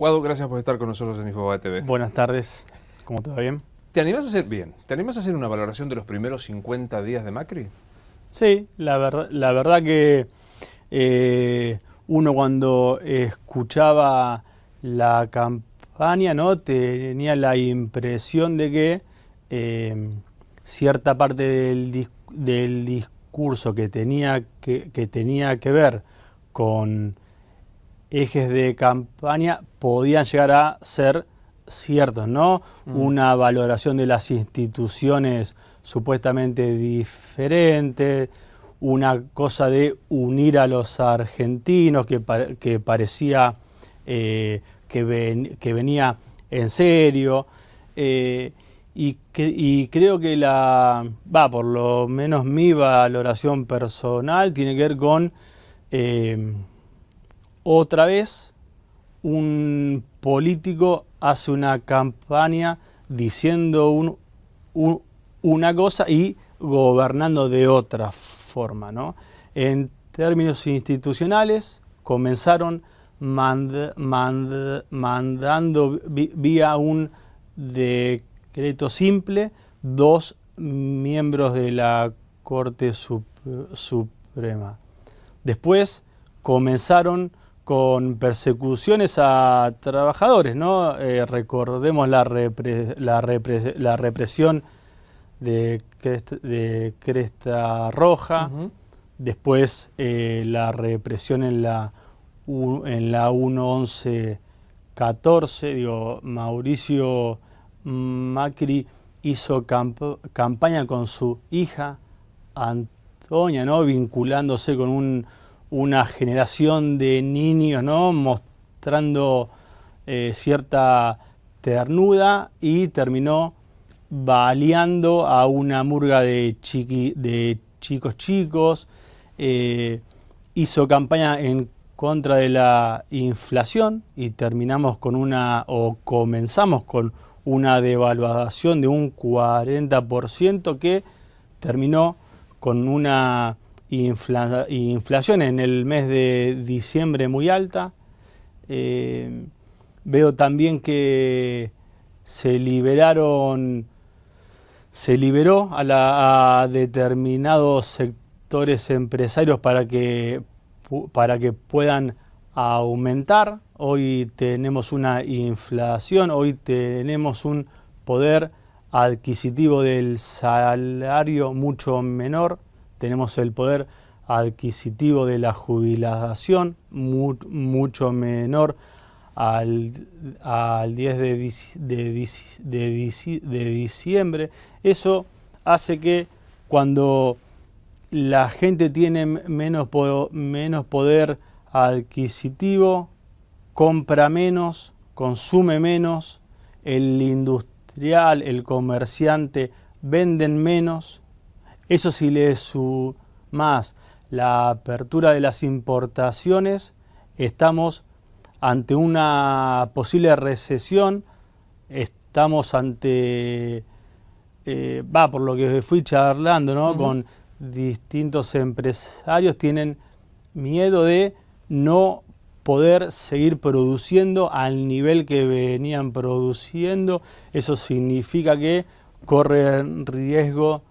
Guado, gracias por estar con nosotros en Infobae TV. Buenas tardes, ¿cómo te va? ¿Bien? ¿Te animás a hacer una valoración de los primeros 50 días de Macri? Sí, la verdad que uno cuando escuchaba la campaña, ¿no?, tenía la impresión de que cierta parte del discurso que tenía que ver con ejes de campaña podían llegar a ser ciertos, ¿no? Una valoración de las instituciones supuestamente diferentes, una cosa de unir a los argentinos que parecía que venía en serio, y creo que por lo menos mi valoración personal tiene que ver con otra vez un político hace una campaña diciendo una cosa y gobernando de otra forma, ¿no? En términos institucionales, comenzaron mandando vía un decreto simple 2 miembros de la Corte Suprema. Después comenzaron con persecuciones a trabajadores, ¿no? Recordemos la represión de Cresta Roja, después la represión en la 1114. Mauricio Macri hizo campaña con su hija Antonia, ¿no?, vinculándose con una generación de niños, ¿no?, mostrando cierta ternura, y terminó baleando a una murga de chicos. Hizo campaña en contra de la inflación y comenzamos con una devaluación de un 40% que terminó con una inflación en el mes de diciembre muy alta. Veo también que se liberó a determinados sectores empresarios para que puedan aumentar. Hoy tenemos una inflación, hoy tenemos un poder adquisitivo del salario mucho menor. Tenemos el poder adquisitivo de la jubilación mucho menor al 10 de diciembre. Eso hace que cuando la gente tiene menos poder adquisitivo, compra menos, consume menos, el industrial, el comerciante venden menos. Eso, si le sumás la apertura de las importaciones, estamos ante una posible recesión. Estamos ante, por lo que fui charlando, ¿no?, con distintos empresarios, tienen miedo de no poder seguir produciendo al nivel que venían produciendo. Eso significa que corren riesgo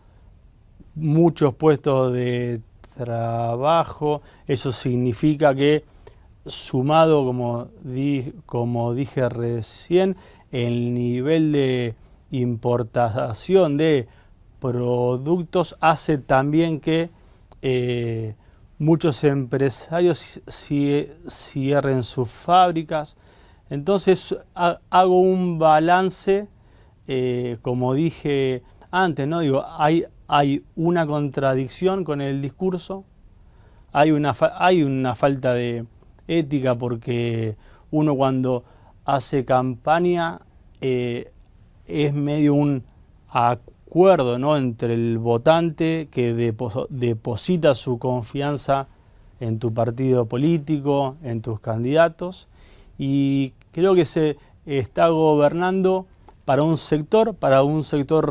muchos puestos de trabajo. Eso significa que, sumado, como dije recién, el nivel de importación de productos hace también que muchos empresarios cierren sus fábricas. Entonces hago un balance, como dije antes, ¿no? Digo, hay una contradicción con el discurso, hay una falta de ética, porque uno cuando hace campaña es medio un acuerdo, ¿no?, entre el votante que deposita su confianza en tu partido político, en tus candidatos, y creo que se está gobernando para un sector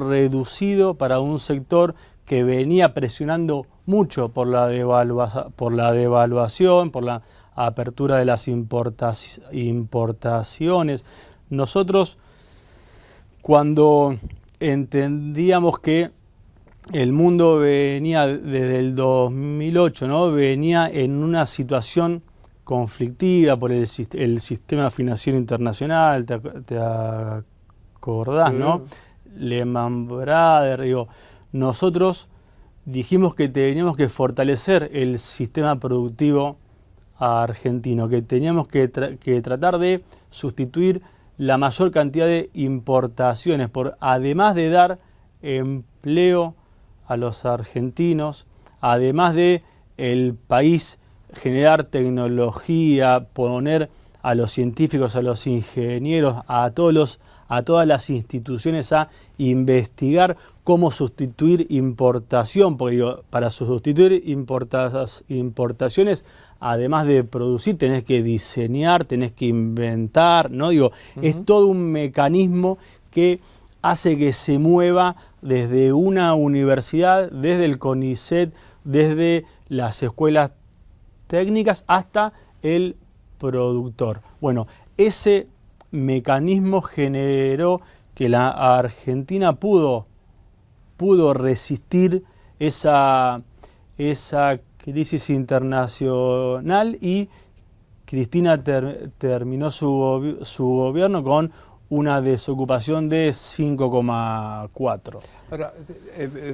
reducido, para un sector que venía presionando mucho por la devaluación, por la apertura de las importaciones. Nosotros, cuando entendíamos que el mundo venía desde el 2008, ¿no? Venía en una situación conflictiva por el sistema financiero internacional, te acordás, ¿no? Lehman Brothers, digo, nosotros dijimos que teníamos que fortalecer el sistema productivo argentino, que teníamos que tratar de sustituir la mayor cantidad de importaciones, además de dar empleo a los argentinos, además de el país generar tecnología, poner a los científicos, a los ingenieros, a todas las instituciones a investigar cómo sustituir importación, porque digo, para sustituir importaciones, además de producir, tenés que diseñar, tenés que inventar, ¿no? Digo, es todo un mecanismo que hace que se mueva desde una universidad, desde el CONICET, desde las escuelas técnicas hasta el productor. Bueno, ese mecanismo generó que la Argentina pudo resistir esa crisis internacional y Cristina terminó su gobierno con una desocupación de 5,4. Ahora,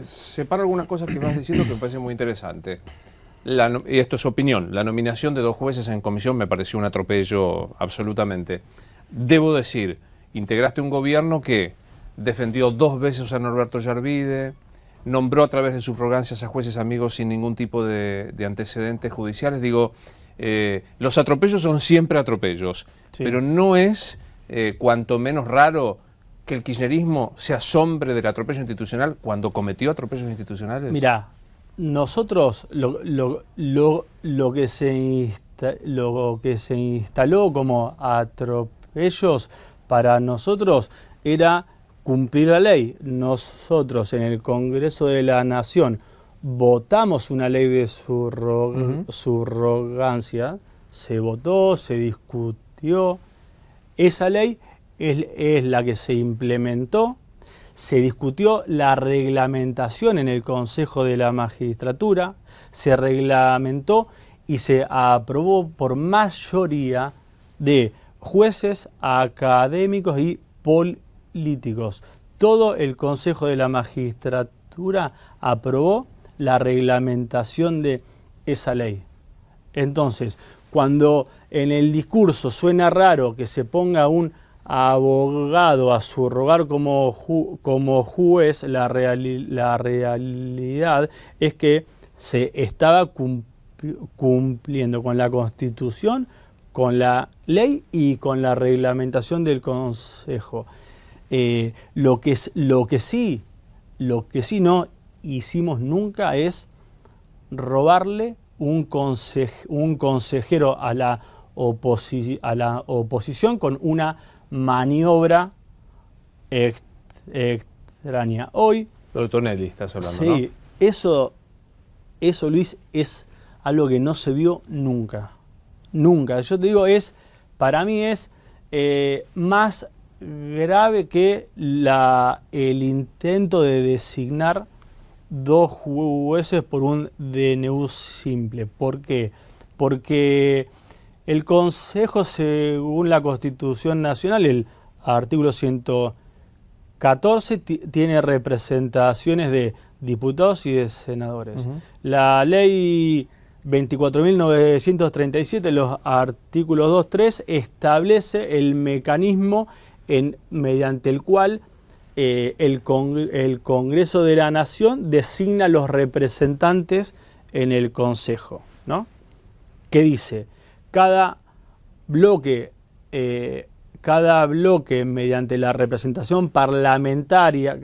separo algunas cosas que vas diciendo que me parece muy interesante. Y esto es opinión, la nominación de 2 jueces en comisión me pareció un atropello absolutamente. Debo decir, integraste un gobierno que defendió 2 veces a Norberto Yarvide, nombró a través de subrogancias a jueces amigos sin ningún tipo de antecedentes judiciales. Digo, los atropellos son siempre atropellos, sí, pero no es cuanto menos raro que el kirchnerismo se asombre del atropello institucional cuando cometió atropellos institucionales. Mirá, nosotros lo que se instaló como atropellos para nosotros era cumplir la ley. Nosotros en el Congreso de la Nación votamos una ley de subrogancia, se votó, se discutió. Esa ley es la que se implementó. Se discutió la reglamentación en el Consejo de la Magistratura, se reglamentó y se aprobó por mayoría de jueces, académicos y políticos. Todo el Consejo de la Magistratura aprobó la reglamentación de esa ley. Entonces, cuando en el discurso suena raro que se ponga un abogado a subrogar como juez, la realidad es que se estaba cumpliendo con la Constitución, con la ley y con la reglamentación del Consejo. Lo que sí no hicimos nunca es robarle un consejero a la oposición con una maniobra extraña. Hoy... Lo Tonelli estás hablando, sí, ¿no? Eso, Luis, es algo que no se vio nunca. Nunca. Yo te digo, para mí es más grave que el intento de designar 2 jueces por un DNU simple. ¿Por qué? Porque el Consejo, según la Constitución Nacional, el artículo 114, tiene representaciones de diputados y de senadores. La ley 24.937, los artículos 2, 3, establece el mecanismo mediante el cual el Congreso de la Nación designa los representantes en el Consejo, ¿no? ¿Qué dice? Cada bloque mediante la representación parlamentaria,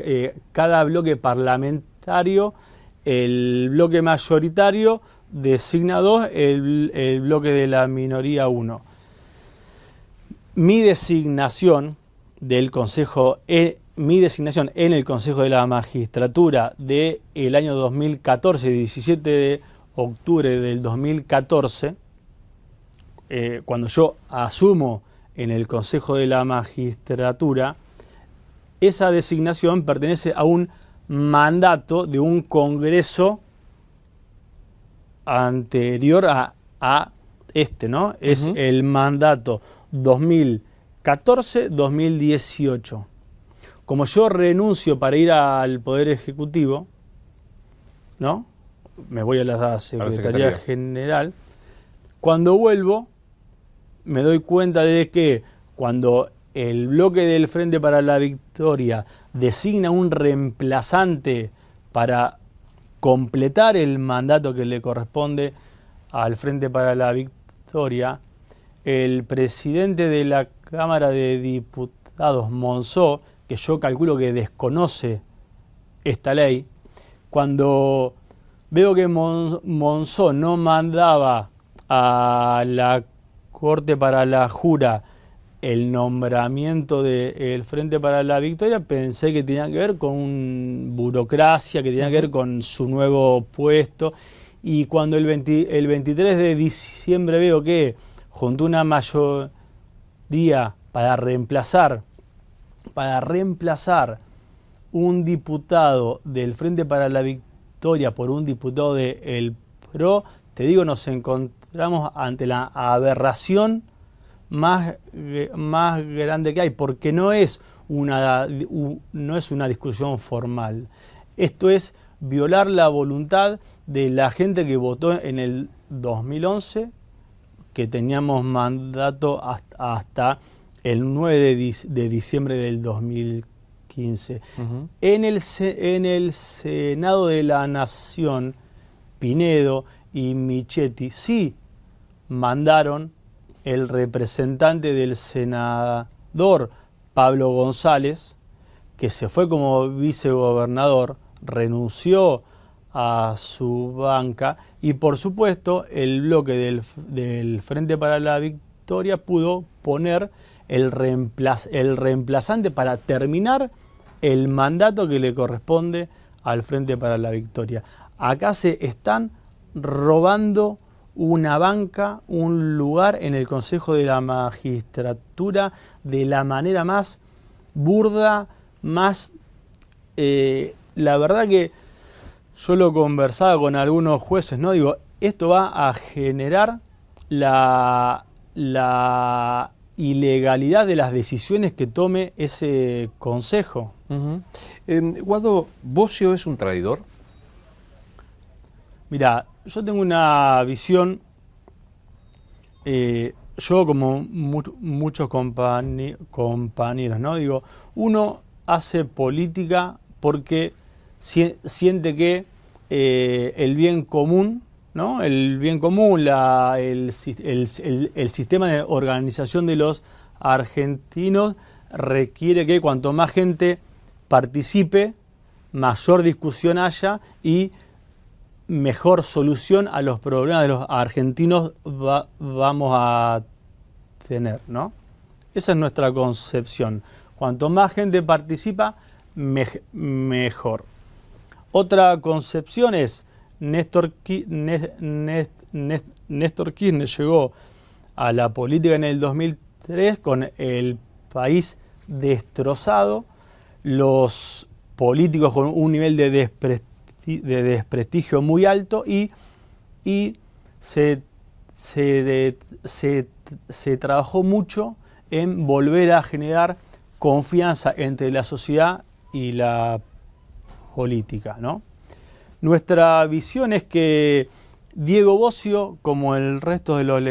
cada bloque parlamentario, el bloque mayoritario designa 2, el bloque de la minoría 1. Mi designación del Consejo, mi designación en el Consejo de la Magistratura del año 2014, 17 de octubre del 2014, cuando yo asumo en el Consejo de la Magistratura, esa designación pertenece a un mandato de un congreso anterior a este, ¿no? Es el mandato 2014-2018. Como yo renuncio para ir al Poder Ejecutivo, ¿no? Me voy a la Secretaría General. Cuando vuelvo, me doy cuenta de que cuando el bloque del Frente para la Victoria designa un reemplazante para completar el mandato que le corresponde al Frente para la Victoria, el presidente de la Cámara de Diputados, Monzó, que yo calculo que desconoce esta ley, cuando veo que Monzó no mandaba a la Corte para la Jura el nombramiento del Frente para la Victoria, pensé que tenía que ver con burocracia, que tenía que ver con su nuevo puesto. Y cuando el 23 de diciembre veo que juntó una mayoría para reemplazar un diputado del Frente para la Victoria por un diputado del PRO, te digo, nos encontramos ante la aberración más grande que hay, porque no es una discusión formal. Esto es violar la voluntad de la gente que votó en el 2011, que teníamos mandato hasta el 9 de diciembre del 2015. En el Senado de la Nación, Pinedo y Michetti sí mandaron el representante del senador Pablo González, que se fue como vicegobernador, renunció a su banca y por supuesto el bloque del Frente para la Victoria pudo poner el reemplazante para terminar el mandato que le corresponde al Frente para la Victoria. Acá se están robando una banca, un lugar en el Consejo de la Magistratura de la manera más burda, más... la verdad que yo lo conversaba con algunos jueces, ¿no? Digo, esto va a generar la ilegalidad de las decisiones que tome ese consejo. Guado, ¿Bosio es un traidor? Mira, yo tengo una visión, yo como muchos compañeros, ¿no? Digo, uno hace política porque siente que el bien común, ¿no? El bien común, el sistema de organización de los argentinos requiere que cuanto más gente participe, mayor discusión haya y mejor solución a los problemas de los argentinos vamos a tener, ¿no? Esa es nuestra concepción. Cuanto más gente participa, mejor. Otra concepción es Néstor Kirchner llegó a la política en el 2003 con el país destrozado, los políticos con un nivel de desprestigio muy alto y se trabajó mucho en volver a generar confianza entre la sociedad y la política, ¿no? Nuestra visión es que Diego Bosio, como el resto de los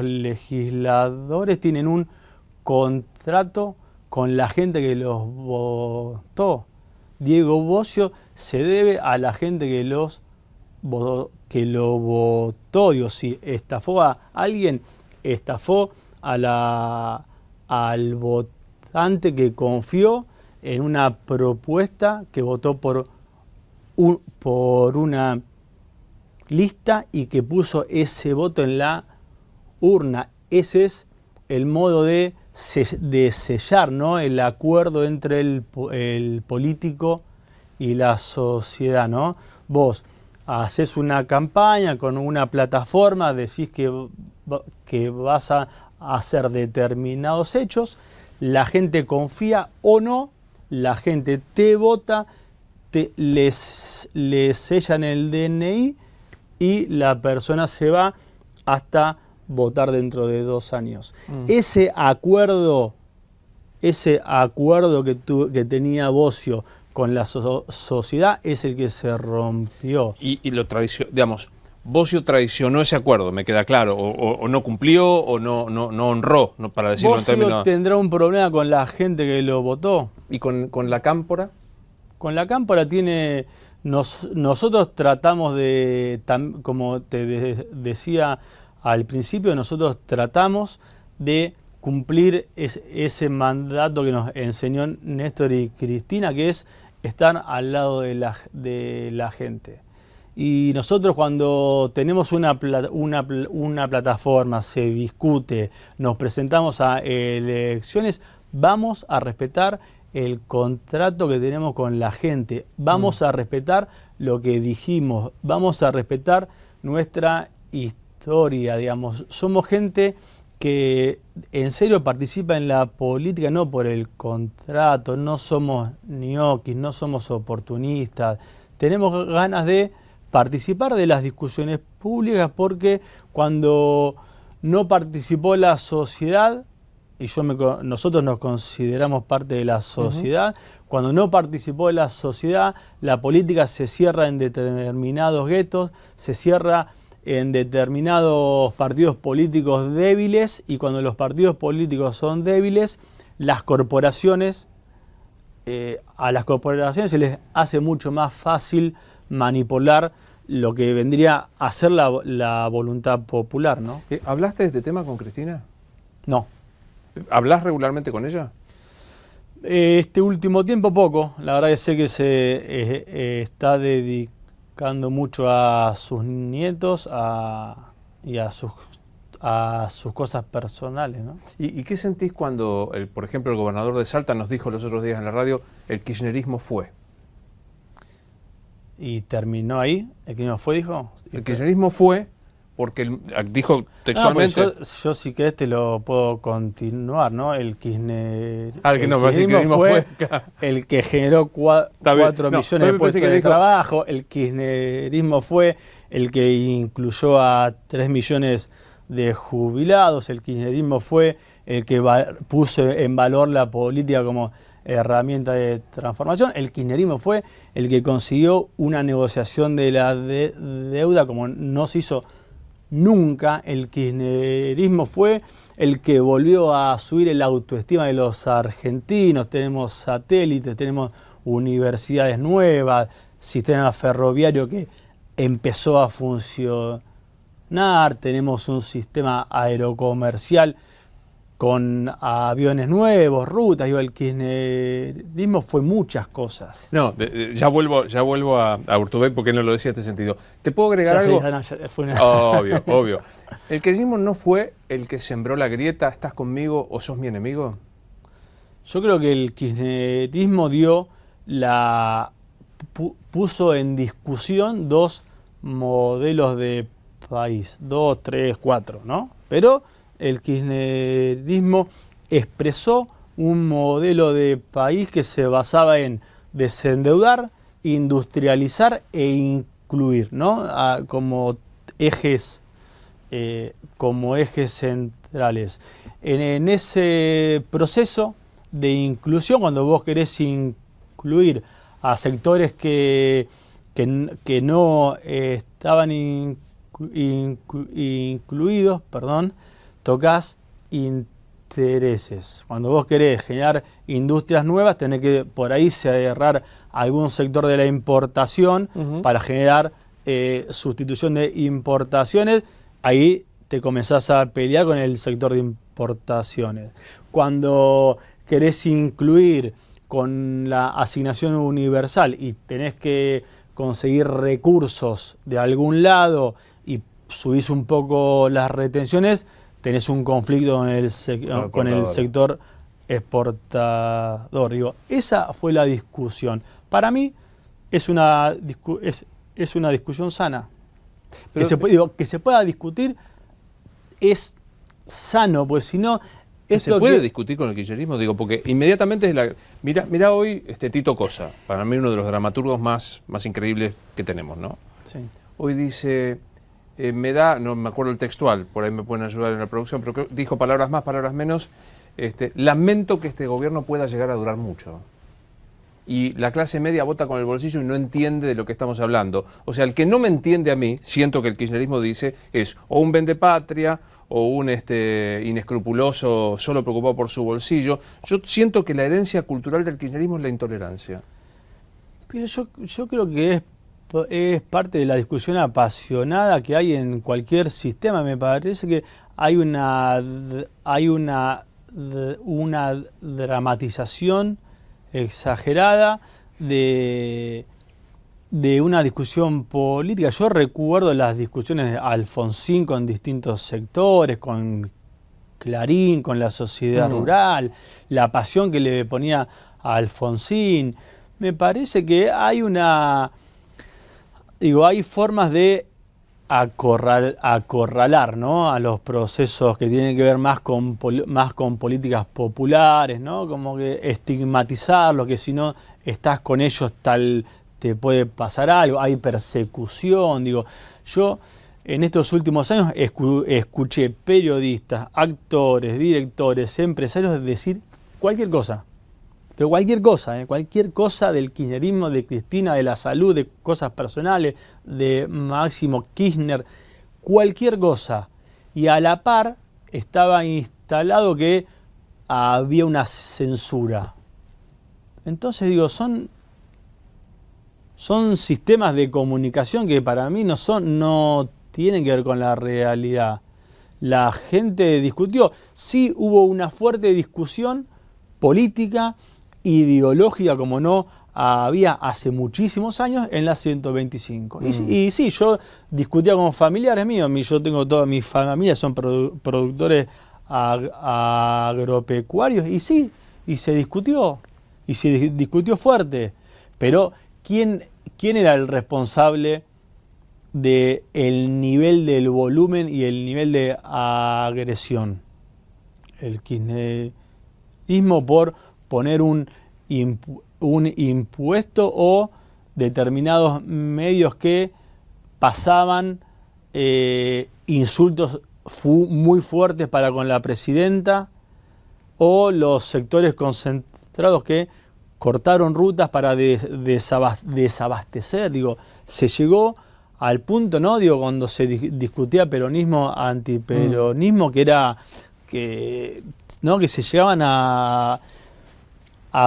legisladores, tienen un contrato con la gente que los votó. Diego Bosio se debe a la gente que lo votó. Digo, si estafó a alguien, estafó al votante que confió en una propuesta que votó por una lista y que puso ese voto en la urna. Ese es el modo de sellar, ¿no?, el acuerdo entre el político y la sociedad, ¿no? Vos haces una campaña con una plataforma, decís que vas a hacer determinados hechos, la gente confía o no, la gente te vota, les sellan el DNI y la persona se va hasta votar dentro de 2 años. Ese acuerdo que tenía Bosio con la sociedad es el que se rompió. Y lo digamos, Bosio traicionó ese acuerdo, me queda claro, o no cumplió o no honró, para decirlo en términos... ¿Bosio tendrá un problema con la gente que lo votó? ¿Y con la Cámpora? Con la Cámpora tiene... Nosotros tratamos de, como te decía al principio, nosotros tratamos de cumplir ese mandato que nos enseñó Néstor y Cristina, que es estar al lado de la gente. Y nosotros cuando tenemos una plataforma, se discute, nos presentamos a elecciones, vamos a respetar el contrato que tenemos con la gente, vamos a respetar lo que dijimos, vamos a respetar nuestra historia, digamos. Somos gente que en serio participa en la política no por el contrato, no somos ñoquis, no somos oportunistas, tenemos ganas de participar de las discusiones públicas porque cuando no participó la sociedad, y nosotros nos consideramos parte de la sociedad, cuando no participó la sociedad, la política se cierra en determinados guetos, se cierra en determinados partidos políticos débiles, y cuando los partidos políticos son débiles, las corporaciones, a las corporaciones se les hace mucho más fácil manipular lo que vendría a ser la voluntad popular, ¿no? ¿Hablaste de este tema con Cristina? No. ¿Hablas regularmente con ella? Este último tiempo poco. La verdad que sé que se está dedicando mucho a sus nietos y a sus cosas personales, ¿no? ¿Y qué sentís cuando, por ejemplo, el gobernador de Salta nos dijo los otros días en la radio, el kirchnerismo fue? ¿Y terminó ahí? ¿El kirchnerismo fue, dijo? El kirchnerismo fue porque dijo textualmente... No, yo si querés te lo puedo continuar, ¿no? El kirchnerismo fue el que generó 4 millones de puestos de trabajo, el kirchnerismo fue el que incluyó a 3 millones de jubilados, el kirchnerismo fue el que puso en valor la política como herramienta de transformación, el kirchnerismo fue el que consiguió una negociación de la deuda como no se hizo nunca, el kirchnerismo fue el que volvió a subir la autoestima de los argentinos, tenemos satélites, tenemos universidades nuevas, sistema ferroviario que empezó a funcionar, tenemos un sistema aerocomercial con aviones nuevos, rutas, el kirchnerismo fue muchas cosas. No, ya vuelvo a Urtubey porque no lo decía en este sentido. ¿Te puedo agregar algo? Obvio. ¿El kirchnerismo no fue el que sembró la grieta, estás conmigo o sos mi enemigo? Yo creo que el kirchnerismo puso en discusión 2 modelos de país, 2, 3, 4, ¿no? Pero el kirchnerismo expresó un modelo de país que se basaba en desendeudar, industrializar e incluir, ¿no? Como ejes centrales. En ese proceso de inclusión, cuando vos querés incluir a sectores que no estaban incluidos, tocas intereses. Cuando vos querés generar industrias nuevas, tenés que por ahí cerrar algún sector de la importación para generar sustitución de importaciones. Ahí te comenzás a pelear con el sector de importaciones. Cuando querés incluir con la asignación universal y tenés que conseguir recursos de algún lado y subís un poco las retenciones, tenés un conflicto con el sector exportador. Esa fue la discusión. Para mí es es una discusión sana. Pero- Que se pueda discutir es sano, pues si no... ¿Se puede discutir con el kirchnerismo? Digo, porque inmediatamente es la... Mira hoy Tito Cosa, para mí uno de los dramaturgos más increíbles que tenemos, ¿no? Sí. Hoy dice, no me acuerdo el textual, por ahí me pueden ayudar en la producción, pero dijo palabras más, palabras menos, lamento que este gobierno pueda llegar a durar mucho. Y la clase media vota con el bolsillo y no entiende de lo que estamos hablando. O sea, el que no me entiende a mí, siento que el kirchnerismo dice, es o un vendepatria o un inescrupuloso solo preocupado por su bolsillo. Yo siento que la herencia cultural del kirchnerismo es la intolerancia. Pero yo creo que es parte de la discusión apasionada que hay en cualquier sistema. Me parece que hay una dramatización exagerada de una discusión política. Yo recuerdo las discusiones de Alfonsín con distintos sectores, con Clarín, con la sociedad rural, la pasión que le ponía a Alfonsín. Me parece que hay hay formas de acorralar, ¿no?, a los procesos que tienen que ver más con políticas populares, ¿no? Como que estigmatizarlos, que si no estás con ellos te puede pasar algo, hay persecución. Yo en estos últimos años escuché periodistas, actores, directores, empresarios decir cualquier cosa. Pero cualquier cosa del kirchnerismo, de Cristina, de la salud, de cosas personales, de Máximo Kirchner, cualquier cosa. Y a la par estaba instalado que había una censura. Entonces son sistemas de comunicación que para mí no tienen que ver con la realidad. La gente discutió, sí hubo una fuerte discusión política, ideológica, como no había hace muchísimos años en la 125. Y sí, yo discutía con familiares míos, yo tengo toda mi familia, son productores agropecuarios, y sí, y se discutió fuerte, pero ¿quién era el responsable del nivel del volumen y el nivel de agresión? El kirchnerismo por poner un impuesto o determinados medios que pasaban insultos muy fuertes para con la presidenta, o los sectores concentrados que cortaron rutas para desabastecer. Se llegó al punto, ¿no?, cuando se discutía peronismo, antiperonismo, que se llegaban a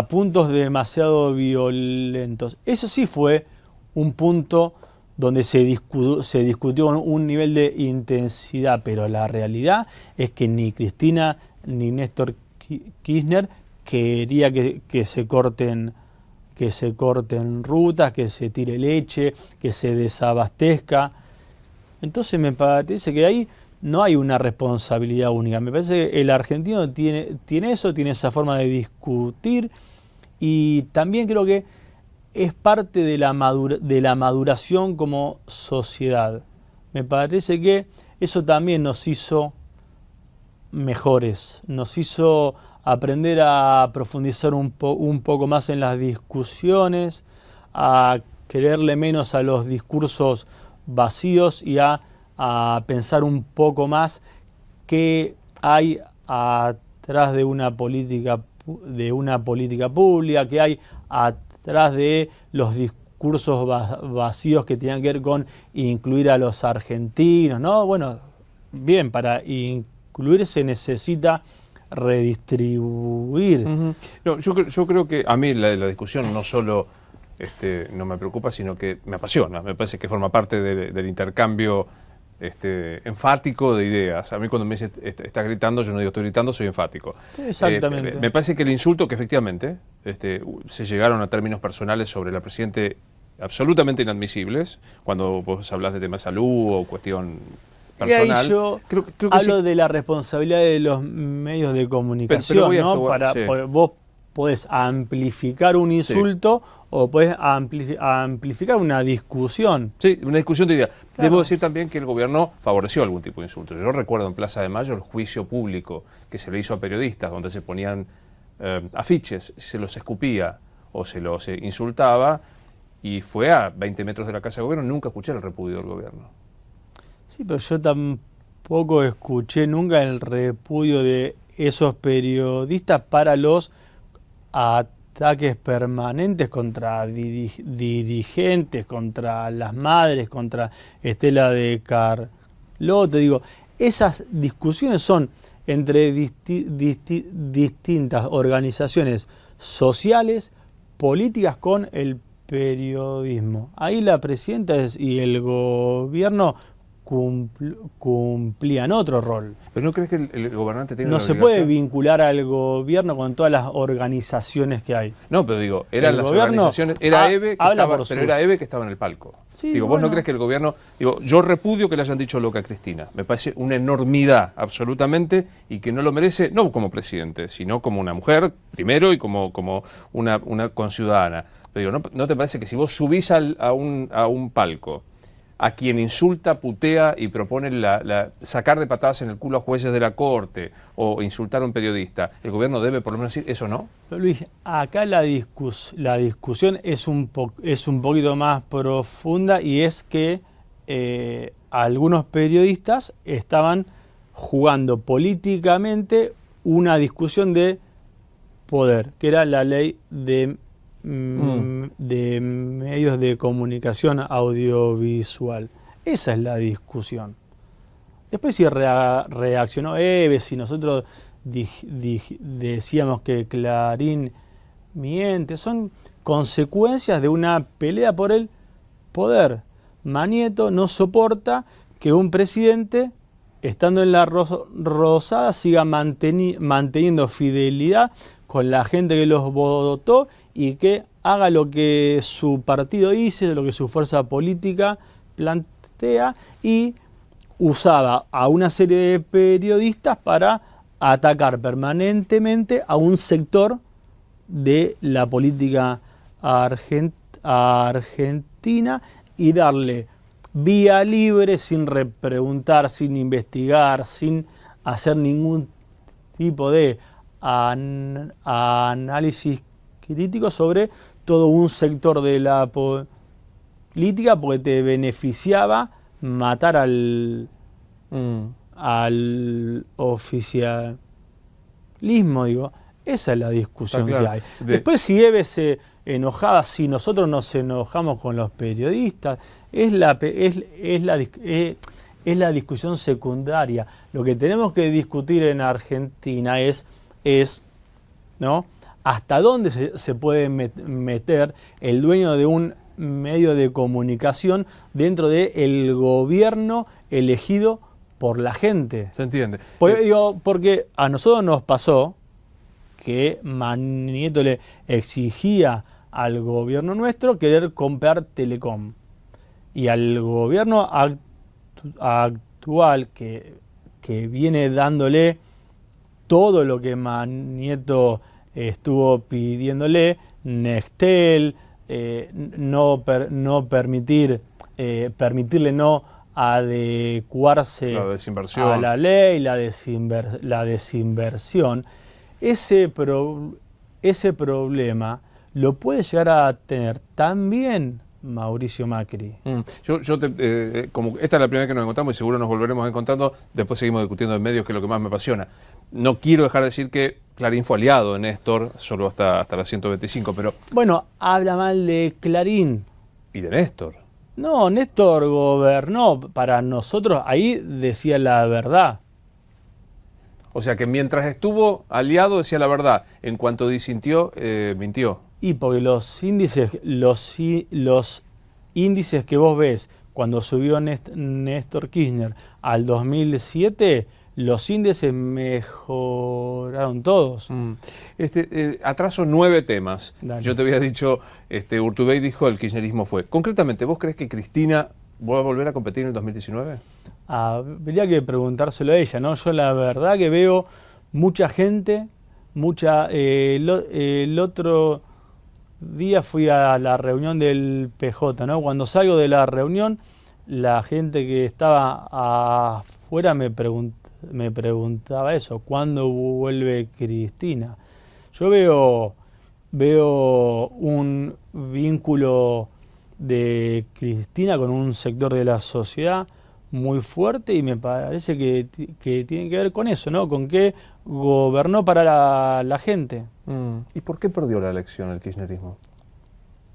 puntos demasiado violentos. Eso sí fue un punto donde se discutió con un nivel de intensidad, pero la realidad es que ni Cristina ni Néstor Kirchner quería que se corten rutas, que se tire leche, que se desabastezca. Entonces me parece que ahí no hay una responsabilidad única. Me parece que el argentino tiene esa forma de discutir, y también creo que es parte de la maduración como sociedad. Me parece que eso también nos hizo mejores, nos hizo aprender a profundizar un poco más en las discusiones, a quererle menos a los discursos vacíos y a pensar un poco más qué hay atrás de una política pública, qué hay atrás de los discursos vacíos que tienen que ver con incluir a los argentinos, ¿no? Bueno, bien, para incluir se necesita redistribuir. No, yo creo que a mí la discusión no solo no me preocupa, sino que me apasiona. Me parece que forma parte del intercambio enfático de ideas. A mí cuando me dice está gritando, yo no digo estoy gritando, soy enfático. Exactamente. Me parece que el insulto, que efectivamente se llegaron a términos personales sobre la Presidente absolutamente inadmisibles, cuando vos hablas de tema de salud o cuestión personal. Y ahí yo creo que hablo sí. de la responsabilidad de los medios de comunicación, pero ¿no? sí. Vos podés amplificar un insulto o podés amplificar una discusión. Sí, una discusión de ideas. Claro. Debo decir también que el gobierno favoreció algún tipo de insultos. Yo recuerdo en Plaza de Mayo el juicio público que se le hizo a periodistas, donde se ponían afiches, se los escupía o se los insultaba, y fue a 20 metros de la Casa de Gobierno. Nunca escuché el repudio del gobierno. Sí, pero yo tampoco escuché nunca el repudio de esos periodistas para los ataques permanentes contra dirigentes, contra las madres, contra Estela de Carlotto. Digo, esas discusiones son entre distintas organizaciones sociales, políticas con el periodismo. Ahí la presidenta y el gobierno cumplían otro rol. ¿Pero no crees que el gobernante tiene No la se obligación? puede vincular al gobierno con todas las organizaciones que hay. No, pero digo, eran El las gobierno organizaciones, era EVE, habla pero era EVE que estaba en el palco. Sí, Digo, ¿vos bueno. no crees que el gobierno... Digo, yo repudio que le hayan dicho loca a Cristina. Me parece una enormidad, absolutamente, y que no lo merece, no como presidente, sino como una mujer, primero, y como una conciudadana. Pero digo, ¿no te parece que si vos subís a un palco a quien insulta, putea y propone sacar de patadas en el culo a jueces de la corte o insultar a un periodista, el gobierno debe por lo menos decir eso no? Pero Luis, acá la discusión es un poquito más profunda, y es que algunos periodistas estaban jugando políticamente una discusión de poder, que era la ley de medios de comunicación audiovisual. Esa es la discusión. Después si reaccionó EVE, si nosotros decíamos que Clarín miente, son consecuencias de una pelea por el poder. Manieto no soporta que un presidente, estando en la Rosada, siga manteniendo fidelidad con la gente que los votó y que haga lo que su partido dice, lo que su fuerza política plantea, y usaba a una serie de periodistas para atacar permanentemente a un sector de la política argentina y darle vía libre sin repreguntar, sin investigar, sin hacer ningún tipo de análisis crítico sobre todo un sector de la política, porque te beneficiaba matar al oficialismo, digo. Esa es la discusión Claro. que hay. Después, si EVE se enojaba, si nosotros nos enojamos con los periodistas, es la discusión secundaria. Lo que tenemos que discutir en Argentina es ¿no?, hasta dónde se puede meter el dueño de un medio de comunicación dentro del gobierno elegido por la gente. ¿Se entiende? Porque a nosotros nos pasó que Manieto le exigía al gobierno nuestro querer comprar Telecom. Y al gobierno actual, que viene dándole todo lo que Manieto estuvo pidiéndole, Nextel, permitirle no adecuarse a la ley, la desinversión. Ese problema lo puede llegar a tener también Mauricio Macri. Como esta es la primera vez que nos encontramos y seguro nos volveremos encontrando, después seguimos discutiendo en medios, que es lo que más me apasiona. No quiero dejar de decir que Clarín fue aliado de Néstor, solo hasta la 125, pero... Bueno, habla mal de Clarín. ¿Y de Néstor? No, Néstor gobernó para nosotros, ahí decía la verdad. O sea que mientras estuvo aliado decía la verdad, en cuanto disintió, mintió. Y porque los índices que vos ves cuando subió Néstor Kirchner al 2007, los índices mejoraron todos. Atraso 9 temas. Dale. Yo te había dicho, Urtubey dijo el kirchnerismo fue. Concretamente, ¿vos crees que Cristina va a volver a competir en el 2019? Habría que preguntárselo a ella, ¿no? Yo la verdad que veo mucha gente El otro día fui a la reunión del PJ, ¿no? Cuando salgo de la reunión, la gente que estaba afuera me preguntaba eso, ¿cuándo vuelve Cristina? Yo veo un vínculo de Cristina con un sector de la sociedad muy fuerte y me parece que tiene que ver con eso, ¿no? Con que gobernó para la gente. ¿Y por qué perdió la elección el kirchnerismo?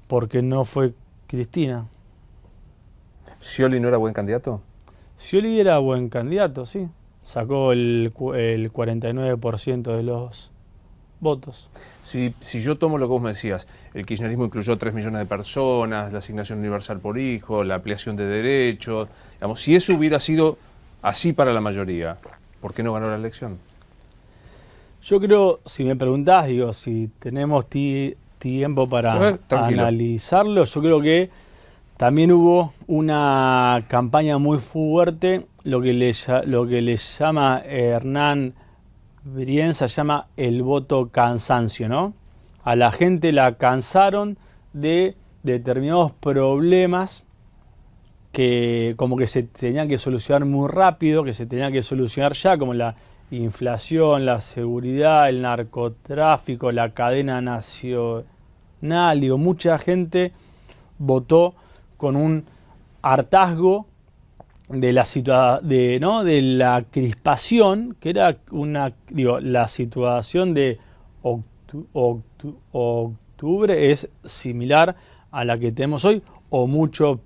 Porque no fue Cristina. ¿Scioli no era buen candidato? Scioli era buen candidato, sí. Sacó el 49% de los votos. Si yo tomo lo que vos me decías, el kirchnerismo incluyó 3 millones de personas, la asignación universal por hijo, la ampliación de derechos, digamos, si eso hubiera sido así para la mayoría, ¿por qué no ganó la elección? Yo creo, si me preguntás, digo, si tenemos tiempo para analizarlo, yo creo que también hubo una campaña muy fuerte, lo que le llama Hernán Brienza, llama el voto cansancio, ¿no? A la gente la cansaron de determinados problemas que como que se tenían que solucionar muy rápido, que se tenían que solucionar ya, como la inflación, la seguridad, el narcotráfico, la cadena nacional. Digo, mucha gente votó con un hartazgo de la crispación, que era la situación de octubre es similar a la que tenemos hoy, o mucho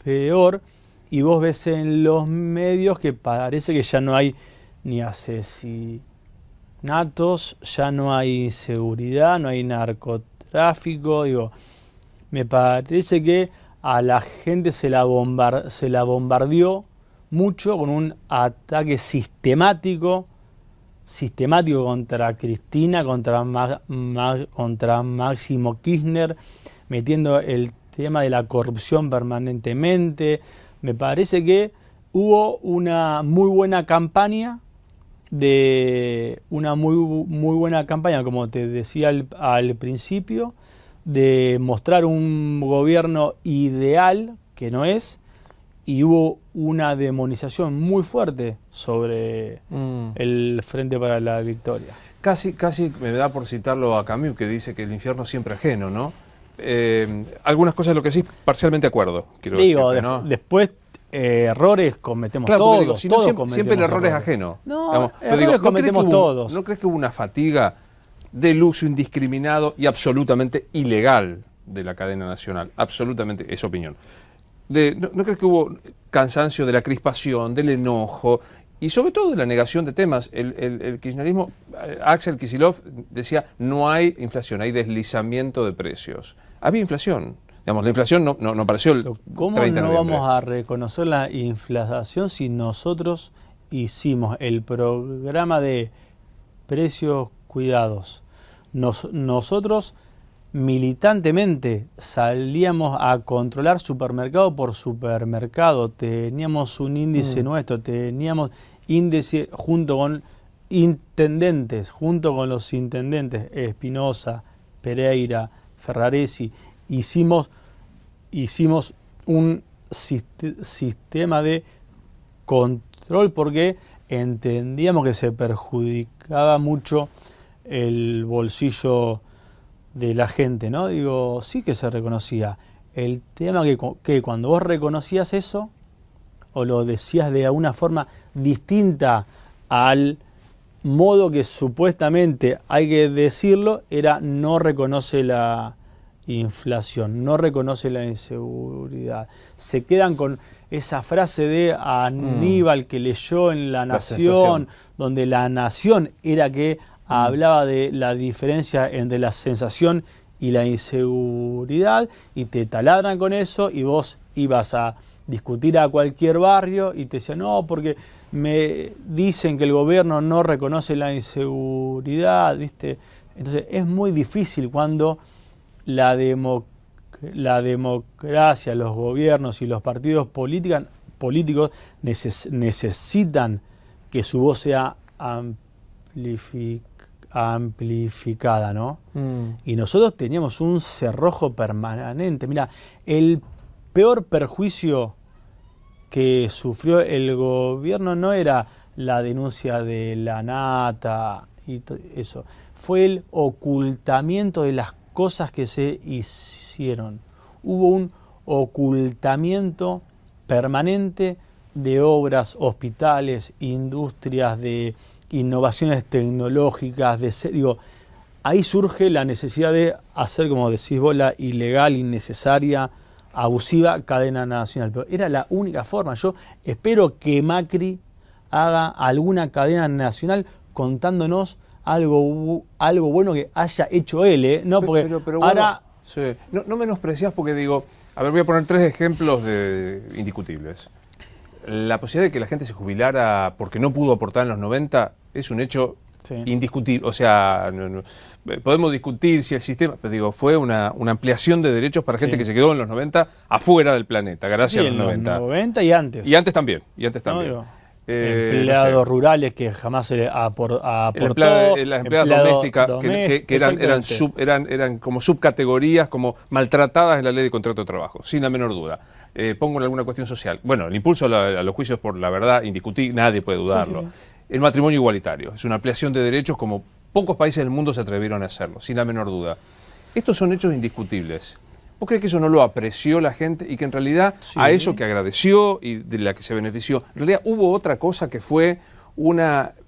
peor, y vos ves en los medios que parece que ya no hay ni asesinatos, ya no hay inseguridad, no hay narcotráfico, me parece que a la gente se la bombardeó mucho con un ataque sistemático contra Cristina, contra Máximo Kirchner, metiendo el tema de la corrupción permanentemente. Me parece que hubo una muy buena campaña, como te decía al principio, de mostrar un gobierno ideal, que no es, y hubo una demonización muy fuerte sobre el Frente para la Victoria. Casi me da por citarlo a Camus, que dice que el infierno siempre ajeno, ¿no? Algunas cosas de lo que sí, parcialmente de acuerdo. Después errores cometemos todos. Siempre el error es ajeno. Errores cometemos todos. ¿No crees que hubo una fatiga del uso indiscriminado y absolutamente ilegal de la cadena nacional? Absolutamente, es opinión. ¿No crees que hubo cansancio de la crispación, del enojo y sobre todo de la negación de temas? El kirchnerismo, Axel Kicillof decía, no hay inflación, hay deslizamiento de precios. Había inflación. Digamos, la inflación no apareció el 30 de noviembre. ¿Cómo no vamos a reconocer la inflación si nosotros hicimos el programa de precios cuidados? Nosotros militantemente salíamos a controlar supermercado por supermercado, teníamos un índice nuestro, teníamos índice junto con los intendentes Espinosa, Pereira, Ferraresi, hicimos un sistema de control porque entendíamos que se perjudicaba mucho el bolsillo de la gente, ¿no? Sí que se reconocía. El tema que cuando vos reconocías eso, o lo decías de una forma distinta al modo que supuestamente hay que decirlo, era no reconoce la inflación, no reconoce la inseguridad. Se quedan con esa frase de Aníbal que leyó en La Nación, donde La Nación era que hablaba de la diferencia entre la sensación y la inseguridad, y te taladran con eso, y vos ibas a discutir a cualquier barrio y te decían, no, porque me dicen que el gobierno no reconoce la inseguridad, ¿viste? Entonces es muy difícil cuando la democracia, los gobiernos y los partidos políticos necesitan que su voz sea amplificada, ¿no? Y nosotros teníamos un cerrojo permanente. Mira, el peor perjuicio que sufrió el gobierno no era la denuncia de la Nata y eso, fue el ocultamiento de las cosas que se hicieron. Hubo un ocultamiento permanente de obras, hospitales, industrias, de innovaciones tecnológicas, ahí surge la necesidad de hacer, como decís vos, la ilegal, innecesaria, abusiva cadena nacional. Pero era la única forma. Yo espero que Macri haga alguna cadena nacional contándonos algo bueno que haya hecho él, ¿no? Porque pero ahora... Sí. No menospreciás porque digo, a ver, voy a poner 3 ejemplos indiscutibles. La posibilidad de que la gente se jubilara porque no pudo aportar en los 90 es un hecho indiscutible. O sea, podemos discutir si el sistema, pero digo, fue una ampliación de derechos para gente que se quedó en los 90 afuera del planeta, gracias a los 90. En los 90 y antes. Y antes también. Empleados rurales que jamás se le aportó. Las empleadas domésticas que eran como subcategorías, como maltratadas en la ley de contrato de trabajo, sin la menor duda. Pongo en alguna cuestión social. Bueno, el impulso a los juicios por la verdad indiscutible, nadie puede dudarlo. Sí. El matrimonio igualitario es una ampliación de derechos como pocos países del mundo se atrevieron a hacerlo, sin la menor duda. Estos son hechos indiscutibles. ¿Vos crees que eso no lo apreció la gente y que en realidad a eso que agradeció y de la que se benefició, en realidad hubo otra cosa que fue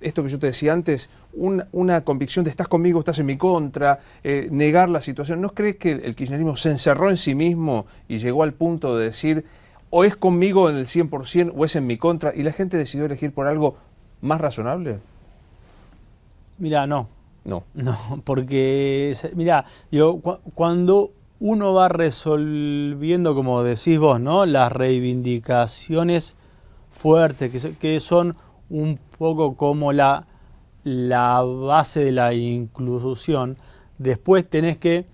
esto que yo te decía antes, una convicción de estás conmigo, estás en mi contra, negar la situación? ¿No crees que el kirchnerismo se encerró en sí mismo y llegó al punto de decir o es conmigo en el 100% o es en mi contra y la gente decidió elegir por algo más razonable? Mira, no, porque mira, cuando uno va resolviendo, como decís vos, ¿no?, las reivindicaciones fuertes, que son un poco como la base de la inclusión, después tenés que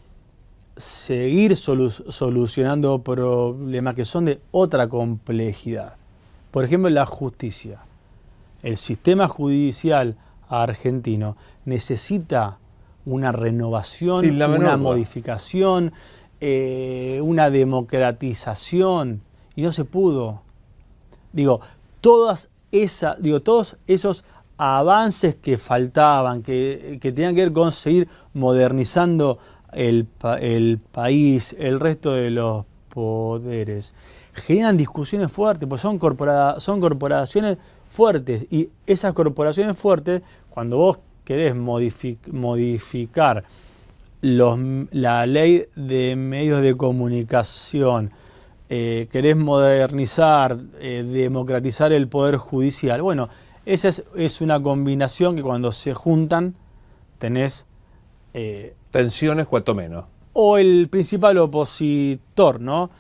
seguir solucionando problemas que son de otra complejidad. Por ejemplo, la justicia. El sistema judicial argentino necesita una renovación, una modificación, una democratización, y no se pudo. Todos esos avances que faltaban, que tenían que ver con seguir modernizando el país, el resto de los poderes, generan discusiones fuertes, pues son corporaciones fuertes, y esas corporaciones fuertes, cuando vos querés modificar la ley de medios de comunicación, querés modernizar, democratizar el poder judicial, bueno, esa es una combinación que cuando se juntan tenés tensiones cuanto menos. O el principal opositor, ¿no?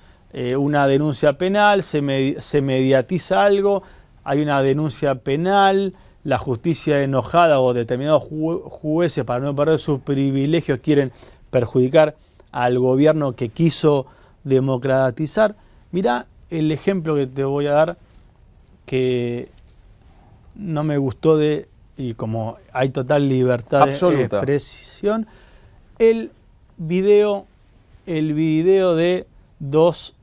Una denuncia penal, se mediatiza algo, hay una denuncia penal, la justicia enojada o determinados jueces, para no perder sus privilegios, quieren perjudicar al gobierno que quiso democratizar. Mirá el ejemplo que te voy a dar, que no me gustó y como hay total libertad absoluta de expresión, el video de 2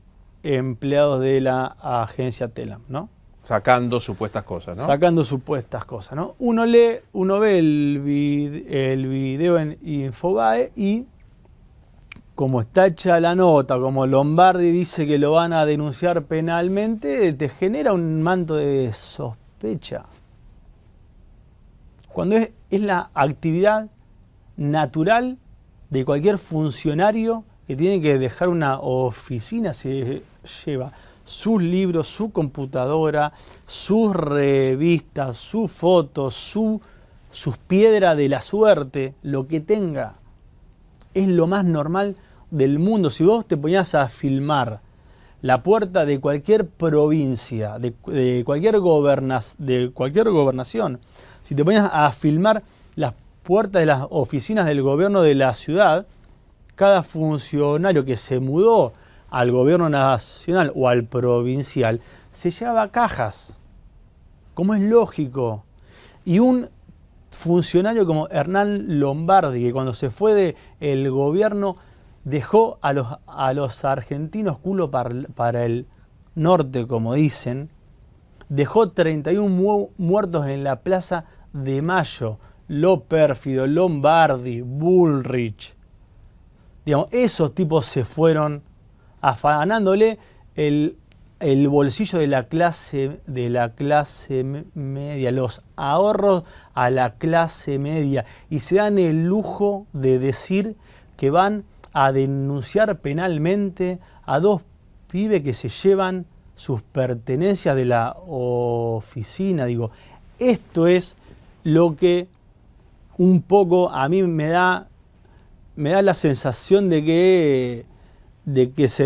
empleados de la agencia Telam, ¿no? Sacando supuestas cosas, ¿no? Sacando supuestas cosas, ¿no? Uno ve el video en Infobae y como está hecha la nota, como Lombardi dice que lo van a denunciar penalmente, te genera un manto de sospecha. Cuando es la actividad natural de cualquier funcionario que tiene que dejar una oficina, se lleva sus libros, su computadora, sus revistas, sus fotos, sus piedras de la suerte, lo que tenga. Es lo más normal del mundo. Si vos te ponías a filmar la puerta de cualquier provincia, de cualquier gobernación, si te ponías a filmar las puertas de las oficinas del gobierno de la ciudad, cada funcionario que se mudó al gobierno nacional o al provincial se llevaba cajas, como es lógico. Y un funcionario como Hernán Lombardi, que cuando se fue del gobierno dejó a los argentinos culo para el norte, como dicen, dejó 31 muertos en la Plaza de Mayo, Lo Pérfido, Lombardi, Bullrich. Digamos, esos tipos se fueron afanándole el bolsillo de la clase media, los ahorros a la clase media, y se dan el lujo de decir que van a denunciar penalmente a 2 pibes que se llevan sus pertenencias de la oficina. Digo, esto es lo que un poco a mí me da la sensación de que se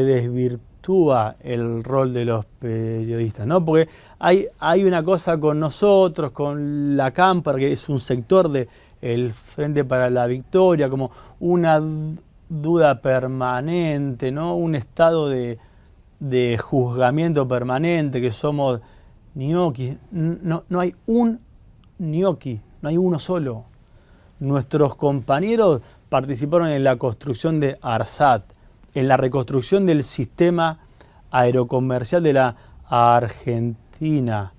desvirtúa el rol de los periodistas, ¿no? Porque hay una cosa con nosotros, con la Cámpora, que es un sector del Frente para la Victoria, como una duda permanente, ¿no? Un estado de juzgamiento permanente, que somos ñoquis. No hay un ñoqui, no hay uno solo. Nuestros compañeros participaron en la construcción de ARSAT, en la reconstrucción del sistema aerocomercial de la Argentina,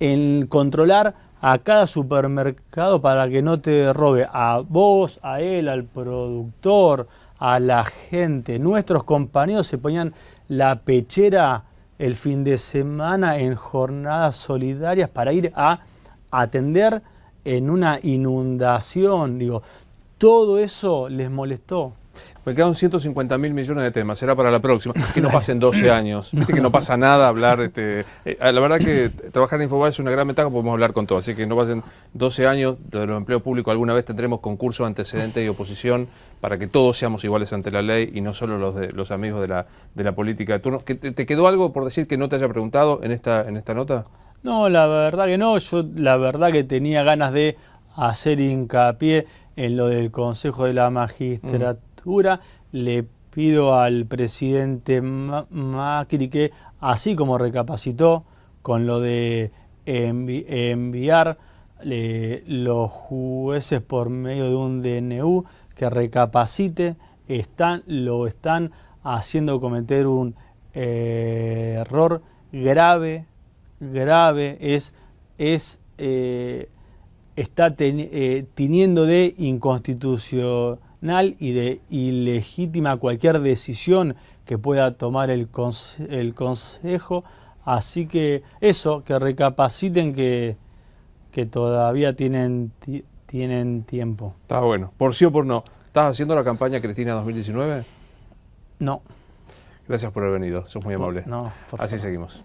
en controlar a cada supermercado para que no te robe a vos, a él, al productor, a la gente. Nuestros compañeros se ponían la pechera el fin de semana en jornadas solidarias para ir a atender en una inundación. Digo, todo eso les molestó. Me quedan 150.000 millones de temas, será para la próxima. Que no pasen 12 años. Viste que no pasa nada hablar. La verdad que trabajar en Infobae es una gran ventaja, podemos hablar con todo. Así que no pasen 12 años de los empleos públicos. Alguna vez tendremos concursos, antecedentes y oposición para que todos seamos iguales ante la ley y no solo los amigos de la política de turno. ¿Te quedó algo por decir que no te haya preguntado en esta nota? No, la verdad que no. Yo la verdad que tenía ganas de hacer hincapié en lo del Consejo de la Magistratura. Le pido al presidente Macri que, así como recapacitó con lo de enviar los jueces por medio de un DNU, que recapacite. Lo están haciendo cometer un error grave, está teniendo de inconstitucional y de ilegítima cualquier decisión que pueda tomar el Consejo. Así que eso, que recapaciten que todavía tienen tiempo. Está bueno. Por sí o por no. ¿Estás haciendo la campaña Cristina 2019? No. Gracias por haber venido. Sos muy amable. No, por Así favor. seguimos.